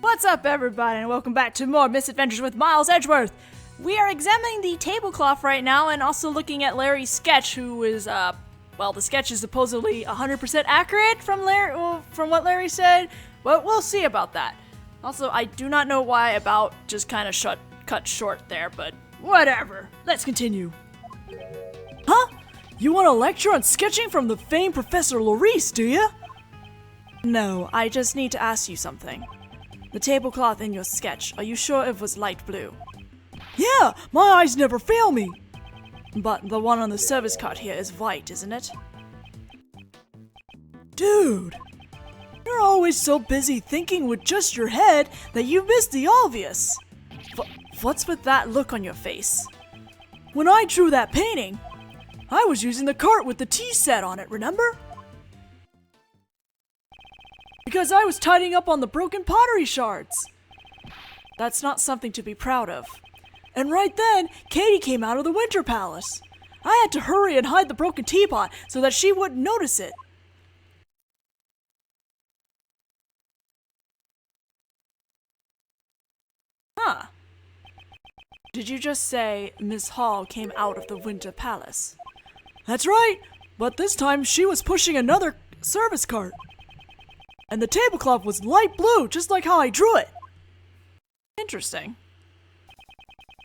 What's up, everybody, and welcome back to more Misadventures with Miles Edgeworth. We are examining the tablecloth right now and also looking at Larry's sketch, who is, well, the sketch is supposedly 100% accurate from what Larry said, but we'll see about that. Also, I do not know why about just kind of cut short there, but whatever. Let's continue. Huh? You want a lecture on sketching from the famed Professor Laurice, do you? No, I just need to ask you something. The tablecloth in your sketch, are you sure it was light blue? Yeah, my eyes never fail me. But the one on the service card here is white, isn't it? Dude, you're always so busy thinking with just your head that you miss the obvious. What's with that look on your face? When I drew that painting, I was using the cart with the tea set on it, remember? Because I was tidying up on the broken pottery shards. That's not something to be proud of. And right then, Katie came out of the Winter Palace. I had to hurry and hide the broken teapot so that she wouldn't notice it. Huh. Did you just say Miss Hall came out of the Winter Palace? That's right, but this time she was pushing another service cart. And the tablecloth was light blue, just like how I drew it. Interesting.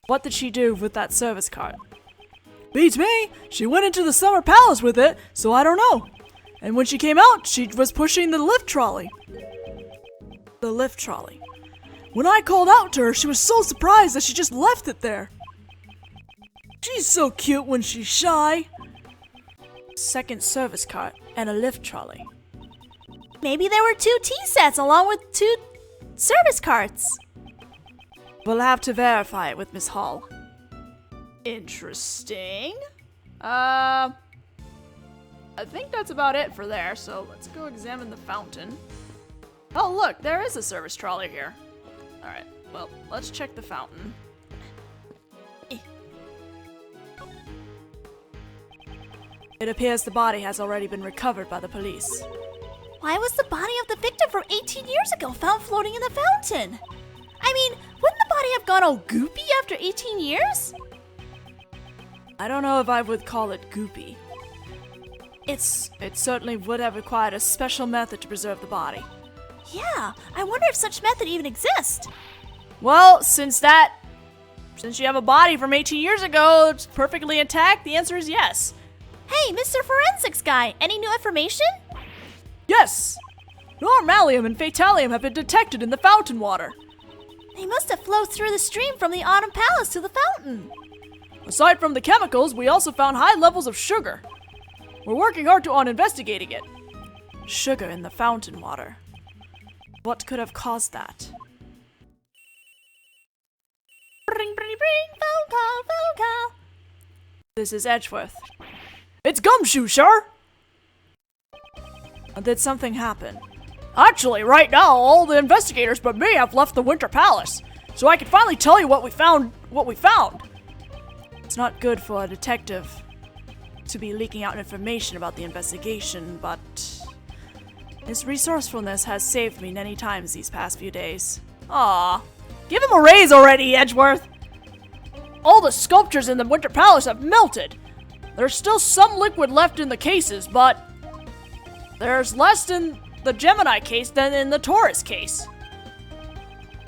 What did she do with that service cart? Beats me! She went into the summer palace with it, so I don't know. And when she came out, she was pushing the lift trolley. The lift trolley. When I called out to her, she was so surprised that she just left it there. She's so cute when she's shy. Second service cart and a lift trolley. Maybe there were 2 tea sets along with 2 service carts. We'll have to verify it with Miss Hall. Interesting. I think that's about it for there, so let's go examine the fountain. Oh, look, there is a service trolley here. Alright, well, let's check the fountain. It appears the body has already been recovered by the police. Why was the body of the victim from 18 years ago found floating in the fountain? I mean, wouldn't the body have gone all goopy after 18 years? I don't know if I would call it goopy. It certainly would have required a special method to preserve the body. Yeah, I wonder if such method even exists. Well, since you have a body from 18 years ago, it's perfectly intact, the answer is yes. Hey, Mr. Forensics guy, any new information? Yes! Normalium and Fatalium have been detected in the fountain water. They must have flowed through the stream from the Autumn Palace to the fountain. Aside from the chemicals, we also found high levels of sugar. We're working hard on investigating it. Sugar in the fountain water. What could have caused that? Ring, ring, ring, phone call. This is Edgeworth. It's Gumshoe, sir! Did something happen? Actually, right now, all the investigators but me have left the Winter Palace, so I can finally tell you what we found. It's not good for a detective to be leaking out information about the investigation, but his resourcefulness has saved me many times these past few days. Aw, give him a raise already, Edgeworth! All the sculptures in the Winter Palace have melted. There's still some liquid left in the cases, but there's less in the Gemini case than in the Taurus case.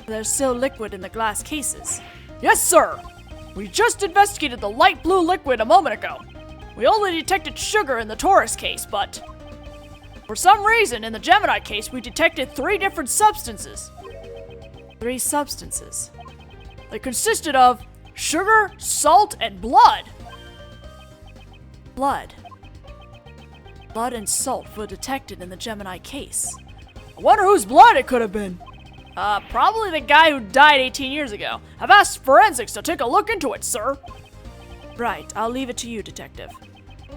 There's still liquid in the glass cases. Yes, sir! We just investigated the light blue liquid a moment ago. We only detected sugar in the Taurus case, but for some reason in the Gemini case we detected 3 different substances. 3 substances. They consisted of sugar, salt, and blood. Blood and salt were detected in the Gemini case. I wonder whose blood it could have been. Probably the guy who died 18 years ago. I've asked forensics to take a look into it, sir. Right, I'll leave it to you, detective.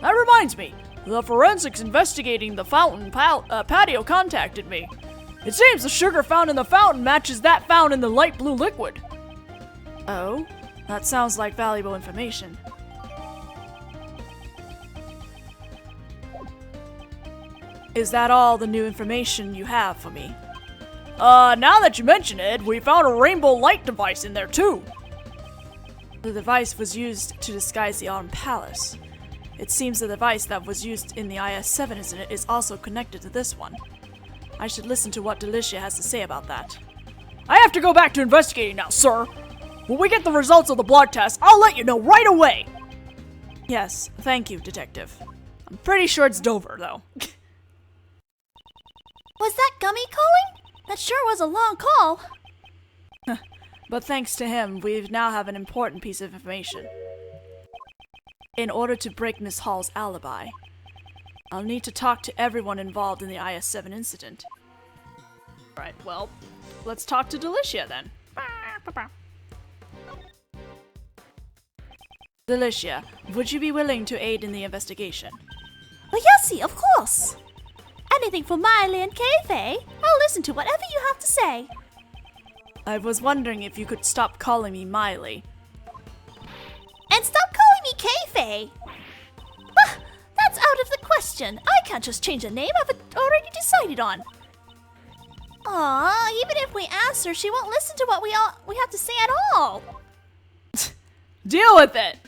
That reminds me, the forensics investigating the fountain patio contacted me. It seems the sugar found in the fountain matches that found in the light blue liquid. Oh, that sounds like valuable information. Is that all the new information you have for me? Now that you mention it, we found a rainbow light device in there too. The device was used to disguise the Autumn Palace. It seems the device that was used in the IS-7 incident is also connected to this one. I should listen to what Delicia has to say about that. I have to go back to investigating now, sir. When we get the results of the blood test, I'll let you know right away. Yes, thank you, Detective. I'm pretty sure it's Dover, though. Was that Gummy calling? That sure was a long call. But thanks to him, we now have an important piece of information. In order to break Miss Hall's alibi, I'll need to talk to everyone involved in the IS-7 incident. Right, well, let's talk to Delicia then. Delicia, would you be willing to aid in the investigation? Well, Yossi, of course. Anything for Miley and Kayfaye. I'll listen to whatever you have to say. I was wondering if you could stop calling me Miley. And stop calling me Kayfaye. Bah, that's out of the question. I can't just change a name I've already decided on. Aw, even if we ask her, she won't listen to what we have to say at all. Deal with it!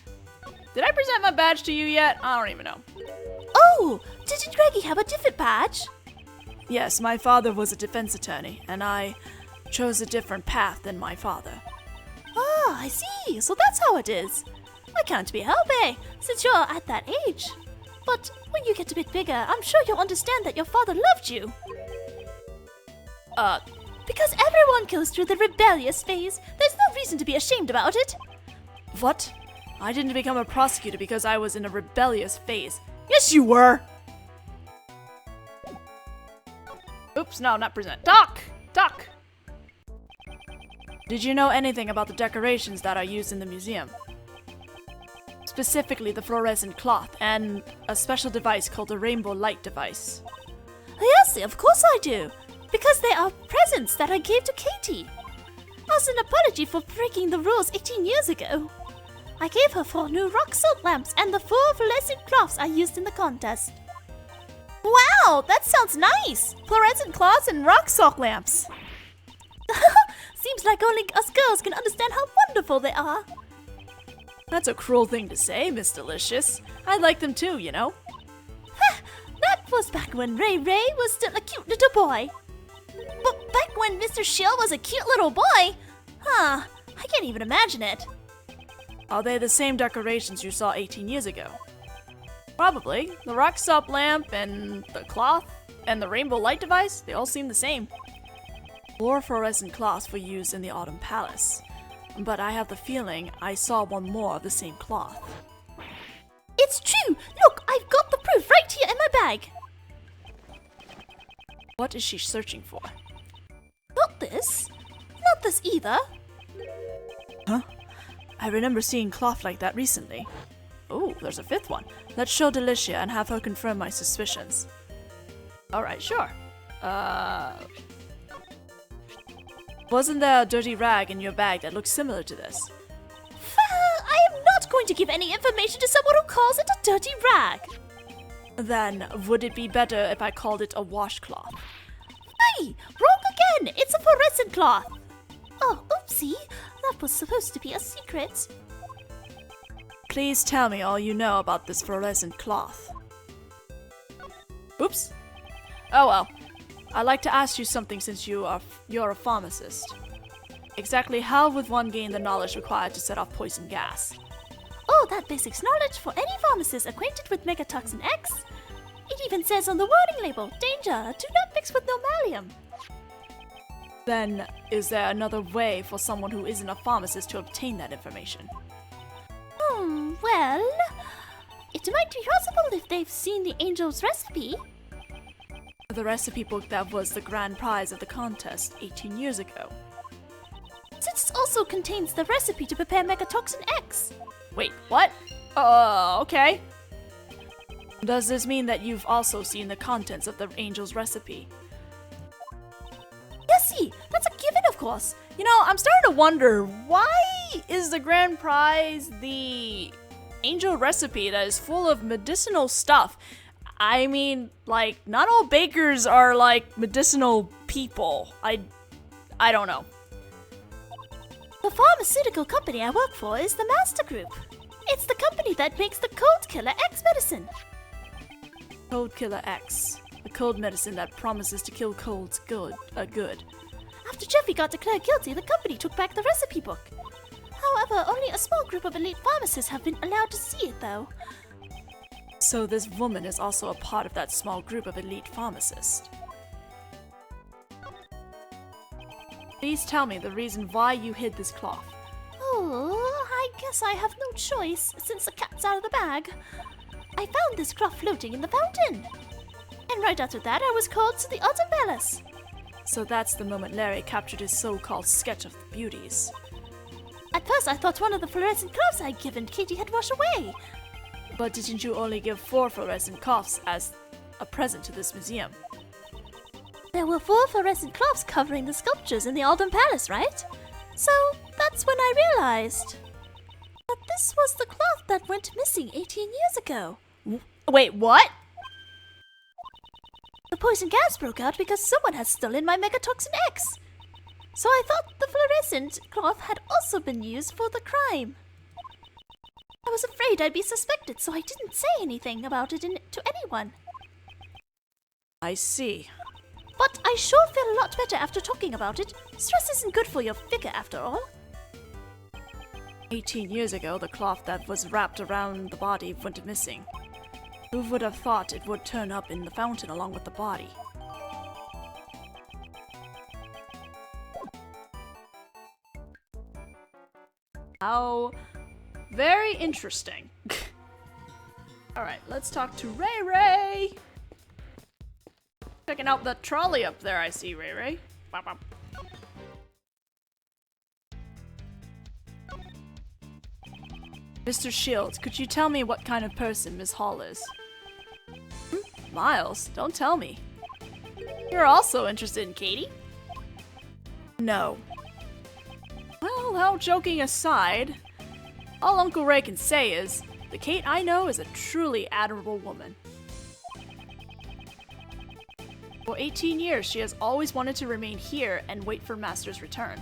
Did I present my badge to you yet? I don't even know. Oh, didn't Greggy have a different badge? Yes, my father was a defense attorney, and I chose a different path than my father. Ah, I see. So that's how it is. I can't be helping, since you're at that age. But when you get a bit bigger, I'm sure you'll understand that your father loved you. Because everyone goes through the rebellious phase. There's no reason to be ashamed about it. What? I didn't become a prosecutor because I was in a rebellious phase. Yes, you were! Oops, no, not present. Doc! Doc! Did you know anything about the decorations that are used in the museum? Specifically the fluorescent cloth and a special device called the rainbow light device. Yes, of course I do. Because they are presents that I gave to Katie. As an apology for breaking the rules 18 years ago. I gave her 4 new rock salt lamps and the 4 fluorescent cloths I used in the contest. Wow, that sounds nice! Fluorescent cloths and rock salt lamps. Seems like only us girls can understand how wonderful they are. That's a cruel thing to say, Miss Delicious. I like them too, you know. That was back when Ray was still a cute little boy. But back when Mr. Shill was a cute little boy? Huh, I can't even imagine it. Are they the same decorations you saw 18 years ago? Probably. The rock salt lamp and the cloth and the rainbow light device, they all seem the same. 4 fluorescent cloths were used in the Autumn Palace, but I have the feeling I saw one more of the same cloth. It's true! Look, I've got the proof right here in my bag. What is she searching for? Not this. Not this either. Huh? I remember seeing cloth like that recently. Oh, there's a 5th one. Let's show Delicia and have her confirm my suspicions. Alright, sure. Wasn't there a dirty rag in your bag that looks similar to this? I am not going to give any information to someone who calls it a dirty rag. Then, would it be better if I called it a washcloth? Hey, wrong again! It's a fluorescent cloth. Oh, oopsie. That was supposed to be a secret. Please tell me all you know about this fluorescent cloth. Oops. Oh well. I'd like to ask you something since you're a pharmacist. Exactly how would one gain the knowledge required to set off poison gas? Oh, that basics knowledge for any pharmacist acquainted with Megatoxin X. It even says on the warning label, danger, do not mix with normalium. Then, is there another way for someone who isn't a pharmacist to obtain that information? Well, it might be possible if they've seen the angel's recipe. The recipe book that was the grand prize of the contest 18 years ago. Since it also contains the recipe to prepare Megatoxin X. Wait, what? Okay. Does this mean that you've also seen the contents of the angel's recipe? Yesy, that's a given, of course. You know, I'm starting to wonder, why is the grand prize the angel recipe that is full of medicinal stuff? I mean, like, not all bakers are, like, medicinal people. I don't know. The pharmaceutical company I work for is the Master Group. It's the company that makes the Cold Killer X medicine. Cold Killer X. A cold medicine that promises to kill colds good. After Jeffy got declared guilty, the company took back the recipe book. However, only a small group of elite pharmacists have been allowed to see it, though. So this woman is also a part of that small group of elite pharmacists. Please tell me the reason why you hid this cloth. Oh, I guess I have no choice, since the cat's out of the bag. I found this cloth floating in the fountain. And right after that, I was called to the Autumn Palace. So that's the moment Larry captured his so-called sketch of the beauties. At first, I thought one of the fluorescent cloths I'd given Katie had washed away. But didn't you only give 4 fluorescent cloths as a present to this museum? There were 4 fluorescent cloths covering the sculptures in the Autumn Palace, right? So that's when I realized that this was the cloth that went missing 18 years ago. Wait, what? The poison gas broke out because someone had stolen my Megatoxin X. So I thought the fluorescent cloth had also been used for the crime. I was afraid I'd be suspected, so I didn't say anything about it to anyone. I see. But I sure feel a lot better after talking about it. Stress isn't good for your figure after all. 18 years ago, the cloth that was wrapped around the body went missing. Who would have thought it would turn up in the fountain along with the body? How very interesting. Alright, let's talk to Ray Ray. Checking out the trolley up there, I see, Ray Ray. Bop, bop. Mr. Shields, could you tell me what kind of person Miss Hall is? Miles, don't tell me. You're also interested in Katie? No. Well, all joking aside, all Uncle Ray can say is, the Kate I know is a truly admirable woman. For 18 years, she has always wanted to remain here and wait for Master's return.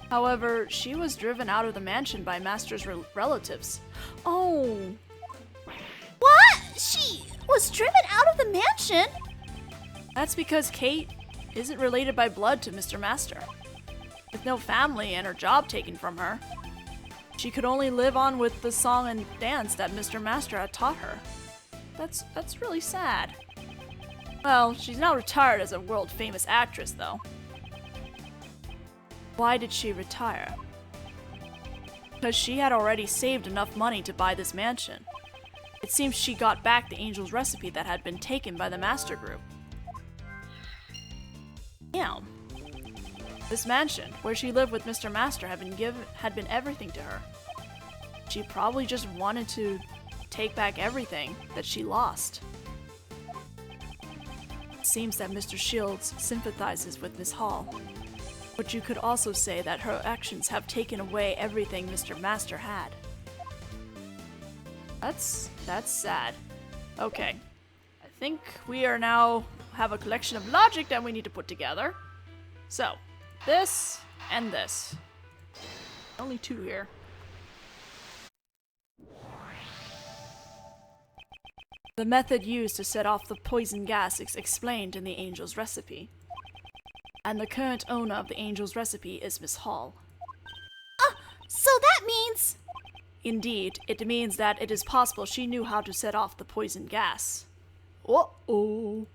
However, she was driven out of the mansion by Master's relatives. Oh. What? She was driven out of the mansion? That's because Kate isn't related by blood to Mr. Master. With no family and her job taken from her, she could only live on with the song and dance that Mr. Master had taught her. That's really sad. Well, she's now retired as a world-famous actress, though. Why did she retire? Because she had already saved enough money to buy this mansion. It seems she got back the angel's recipe that had been taken by the Master Group. Damn. This mansion, where she lived with Mr. Master, had been everything to her. She probably just wanted to take back everything that she lost. It seems that Mr. Shields sympathizes with Miss Hall. But you could also say that her actions have taken away everything Mr. Master had. That's sad. Okay. I think we are now have a collection of logic that we need to put together. So, this and this. Only 2 here. The method used to set off the poison gas is explained in the angel's recipe. And the current owner of the angel's recipe is Miss Hall. So that means... Indeed, it means that it is possible she knew how to set off the poison gas. Uh-oh.